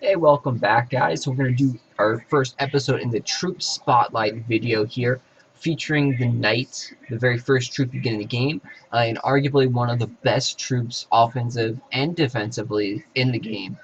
Hey, welcome back, guys. So we're going to do our first episode in the Troop Spotlight video here, featuring the Knight, the very first troop you get in the game, and arguably one of the best troops, offensive and defensively, in the game.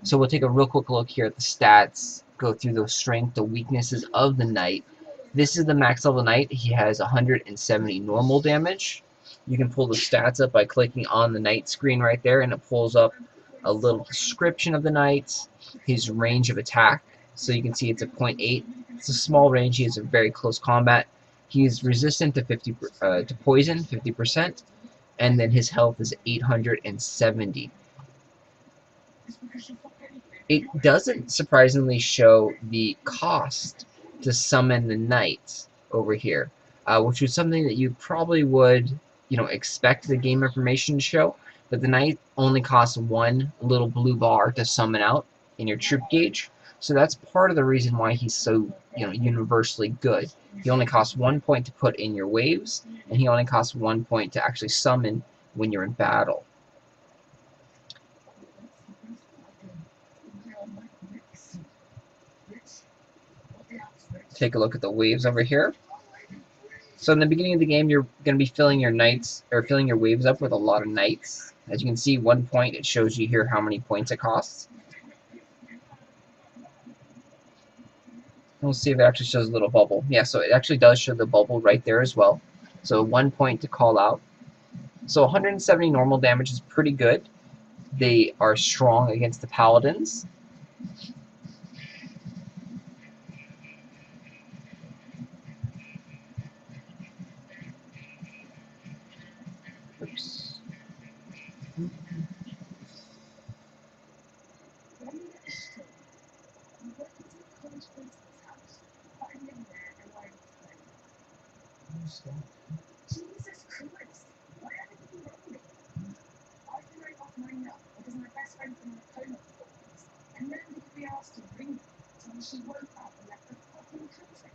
So we'll take a real quick look here at the stats, go through the strength, the weaknesses of the Knight. This is the max level Knight. He has 170 normal damage. You can pull the stats up by clicking on the Knight screen right there, and it pulls up a little description of the Knight, his range of attack. So you can see it's a 0.8. It's a small range. He has a very close combat. He's resistant to poison, 50%, and then his health is 870. It doesn't surprisingly show the cost to summon the Knight over here, which was something that you probably would, expect the game information to show. But the Knight only costs one little blue bar to summon out in your troop gauge, so that's part of the reason why he's so, universally good. He only costs 1 point to put in your waves, and he only costs 1 point to actually summon when you're in battle. Take a look at the waves over here. So in the beginning of the game, you're going to be filling your knights, or filling your waves up with a lot of knights. As you can see, 1 point, it shows you here how many points it costs. We'll see if it actually shows a little bubble. Yeah, so it actually does show the bubble right there as well. So 1 point to call out. So 170 normal damage is pretty good. They are strong against the paladins. Oops. Jesus Christ! Why are you rolling? I threw off my nut because my best friend from the coma performance, and nobody could be asked to ring me until she woke up and left the fucking country.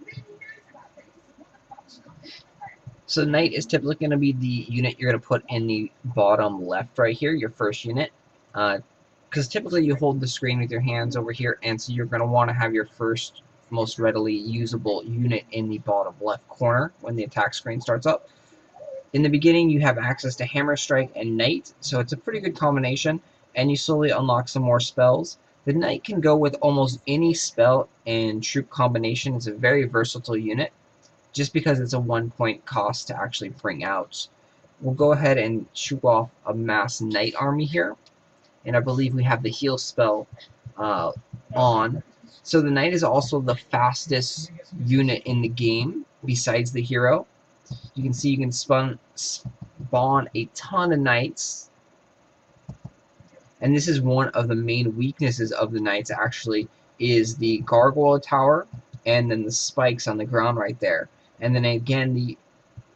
Really knows about this. What the fuck's got this? So Knight is typically going to be the unit you're going to put in the bottom left right here, your first unit. Because typically you hold the screen with your hands over here, and so you're going to want to have your first most readily usable unit in the bottom left corner when the attack screen starts up. In the beginning, you have access to Hammer Strike and Knight, so it's a pretty good combination, and you slowly unlock some more spells. The Knight can go with almost any spell and troop combination. It's a very versatile unit, just because it's a 1 point cost to actually bring out. We'll go ahead and shoot off a mass Knight army here, and I believe we have the heal spell on. So the Knight is also the fastest unit in the game, besides the hero. You can see you can spawn a ton of Knights. And this is one of the main weaknesses of the Knights, actually, is the Gargoyle Tower, and then the spikes on the ground right there. And then again, the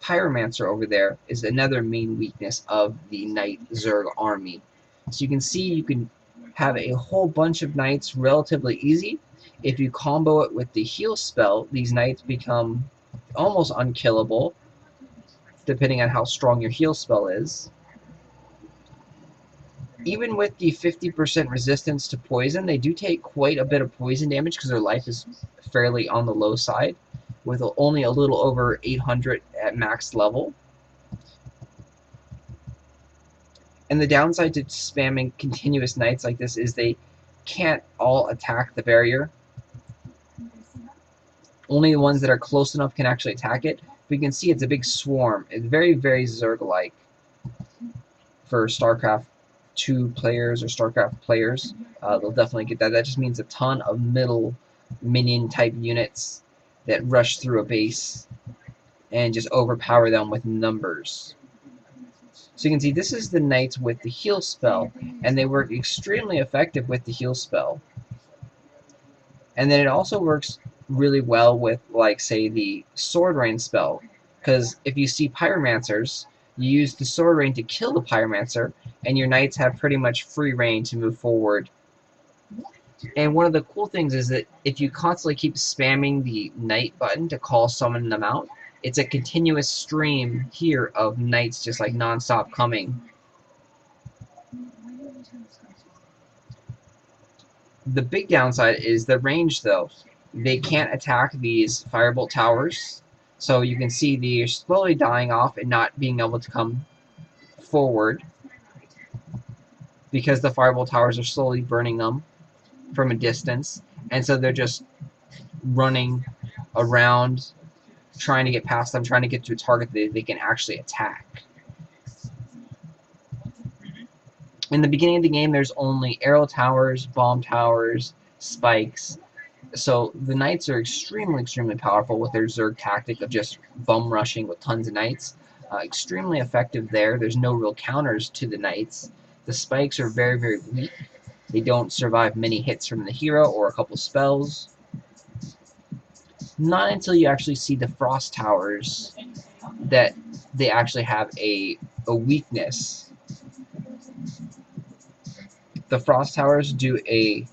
Pyromancer over there is another main weakness of the Knight Zerg army. So you can see you can have a whole bunch of Knights relatively easy. If you combo it with the heal spell, these Knights become almost unkillable, depending on how strong your heal spell is. Even with the 50% resistance to poison, they do take quite a bit of poison damage because their life is fairly on the low side, with only a little over 800 at max level. And the downside to spamming continuous Knights like this is they can't all attack the barrier. Only the ones that are close enough can actually attack it. But you can see it's a big swarm. It's very, very Zerg-like for StarCraft 2 players or StarCraft players. They'll definitely get that. That just means a ton of middle minion-type units that rush through a base and just overpower them with numbers. So you can see this is the Knights with the heal spell, and they work extremely effective with the heal spell. And then it also works really well with, like, say, the Sword Rain spell, because if you see Pyromancers, you use the Sword Rain to kill the Pyromancer, and your Knights have pretty much free reign to move forward. And one of the cool things is that if you constantly keep spamming the Knight button to call summon them out, it's a continuous stream here of Knights just like non-stop coming. The big downside is the range, though. They can't attack these firebolt towers, so you can see they're slowly dying off and not being able to come forward because the firebolt towers are slowly burning them from a distance, and so they're just running around trying to get past them, trying to get to a target that they can actually attack. In the beginning of the game, there's only arrow towers, bomb towers, spikes. So the knights are extremely, extremely powerful with their Zerg tactic of just bum rushing with tons of knights. Extremely effective there. There's no real counters to the knights. The spikes are very, very weak. They don't survive many hits from the hero or a couple spells. Not until you actually see the frost towers that they actually have a weakness. The frost towers do a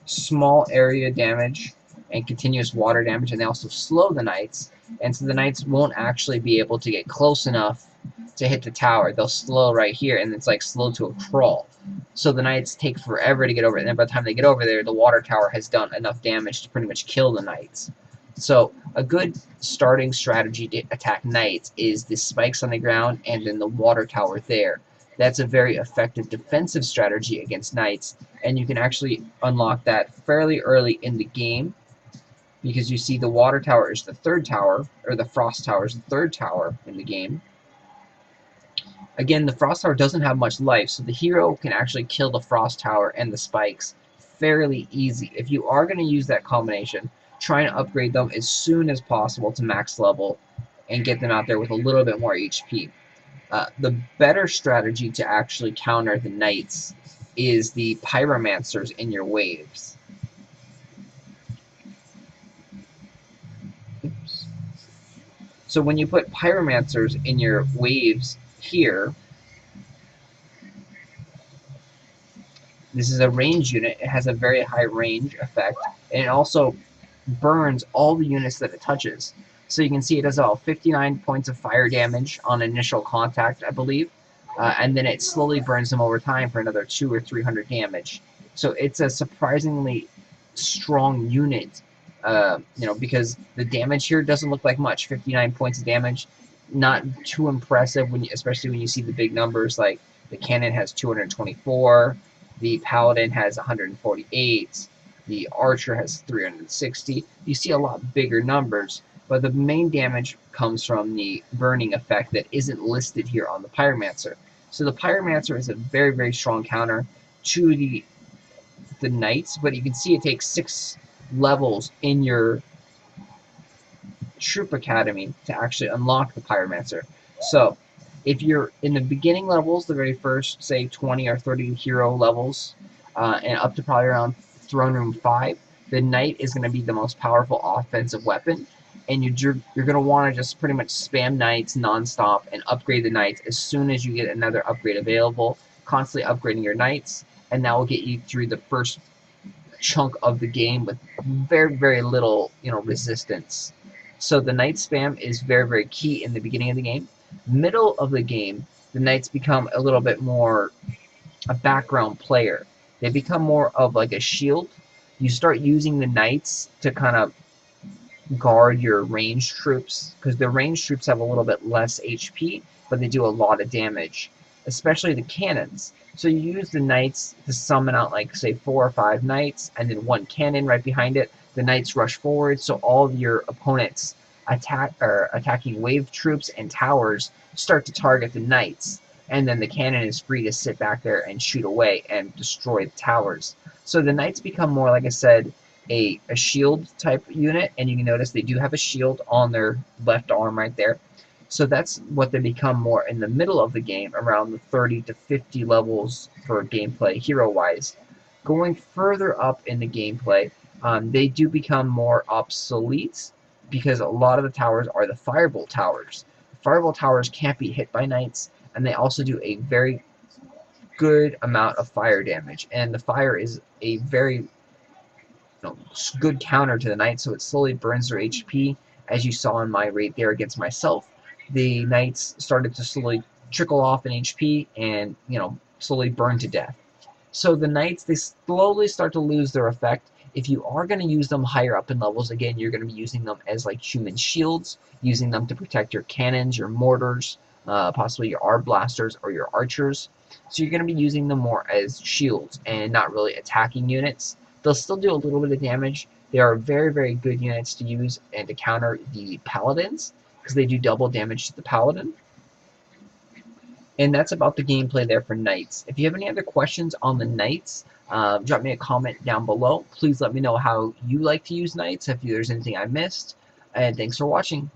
small area damage and continuous water damage, and they also slow the knights, and so the knights won't actually be able to get close enough to hit the tower. They'll slow right here, and it's like slow to a crawl. So the knights take forever to get over it, and then by the time they get over there, the water tower has done enough damage to pretty much kill the knights. So a good starting strategy to attack knights is the spikes on the ground and then the water tower there. That's a very effective defensive strategy against knights, and you can actually unlock that fairly early in the game because you see the water tower is the third tower, or the frost tower is the third tower in the game. Again, the frost tower doesn't have much life, so the hero can actually kill the frost tower and the spikes fairly easy. If you are going to use that combination, try and upgrade them as soon as possible to max level and get them out there with a little bit more HP. The better strategy to actually counter the knights is the pyromancers in your waves. Oops. So when you put pyromancers in your waves here, this is a range unit. It has a very high range effect, and it also burns all the units that it touches. So you can see it does about 59 points of fire damage on initial contact, I believe, and then it slowly burns them over time for another 200 or 300 damage. So it's a surprisingly strong unit, because the damage here doesn't look like much. 59 points of damage, not too impressive, especially when you see the big numbers, like the cannon has 224, the paladin has 148, the archer has 360. You see a lot bigger numbers, but the main damage comes from the burning effect that isn't listed here on the pyromancer. So the pyromancer is a very, very strong counter to the knights, but you can see it takes 6 levels in your troop academy to actually unlock the pyromancer. So if you're in the beginning levels, the very first, say, 20 or 30 hero levels, and up to probably around Throne Room 5, the knight is going to be the most powerful offensive weapon, and you're going to want to just pretty much spam knights nonstop and upgrade the knights as soon as you get another upgrade available, constantly upgrading your knights, and that will get you through the first chunk of the game with very, very little, resistance. So the knight spam is very, very key in the beginning of the game. Middle of the game, the knights become a little bit more a background player. They become more of like a shield. You start using the knights to kind of guard your ranged troops, because the ranged troops have a little bit less HP, but they do a lot of damage, especially the cannons. So you use the knights to summon out, like, say, 4 or 5 knights, and then 1 cannon right behind it. The knights rush forward, so all of your opponents attacking wave troops and towers start to target the knights, and then the cannon is free to sit back there and shoot away and destroy the towers. So the knights become more, like I said, a shield type unit, and you can notice they do have a shield on their left arm right there. So that's what they become more in the middle of the game, around the 30 to 50 levels for gameplay hero-wise. Going further up in the gameplay, they do become more obsolete, because a lot of the towers are the firebolt towers. Firebolt towers can't be hit by knights, and they also do a very good amount of fire damage. And the fire is a very good counter to the knights, so it slowly burns their HP. As you saw in my raid there against myself, the knights started to slowly trickle off in HP and, slowly burn to death. So the knights, they slowly start to lose their effect. If you are going to use them higher up in levels, again, you're going to be using them as like human shields, using them to protect your cannons, your mortars, possibly your arc blasters or your archers. So you're going to be using them more as shields and not really attacking units. They'll still do a little bit of damage. They are very, very good units to use and to counter the paladins, because they do double damage to the paladin. And that's about the gameplay there for knights. If you have any other questions on the knights, drop me a comment down below. Please let me know how you like to use knights, if there's anything I missed. And thanks for watching.